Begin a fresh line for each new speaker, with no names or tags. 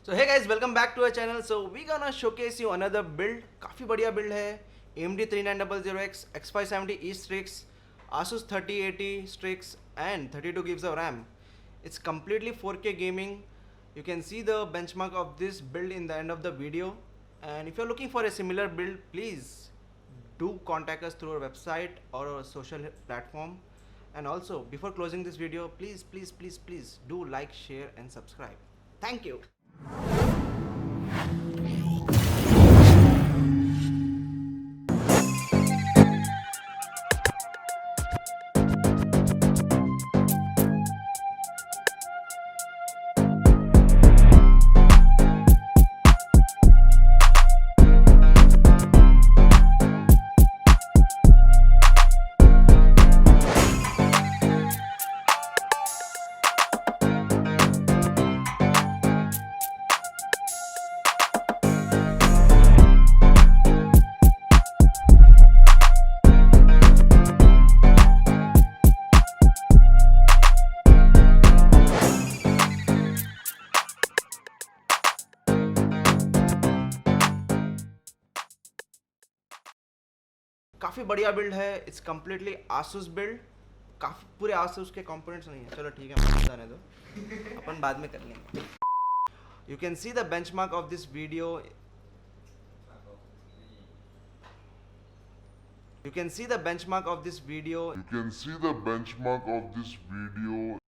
So hey guys, welcome back to our channel. So we gonna showcase you another build. काफी बढ़िया build है. AMD 3900X, X570 E Strix, Asus 3080 Strix and 32 gigs of RAM. It's completely 4K gaming. You can see the benchmark of this build in the end of the video. And if you're looking for a similar build, please do contact us through our website or our social platform. And also, before closing this video, please do like, share and subscribe. Thank you. काफ़ी बढ़िया build है. It's completely Asus build. काफ़ी पूरे Asus के components नहीं है. चलो ठीक है, मत जाने दो, अपन बाद में कर लेंगे. You can see the benchmark of this video. You can see the benchmark of this video.
You can see the benchmark of this video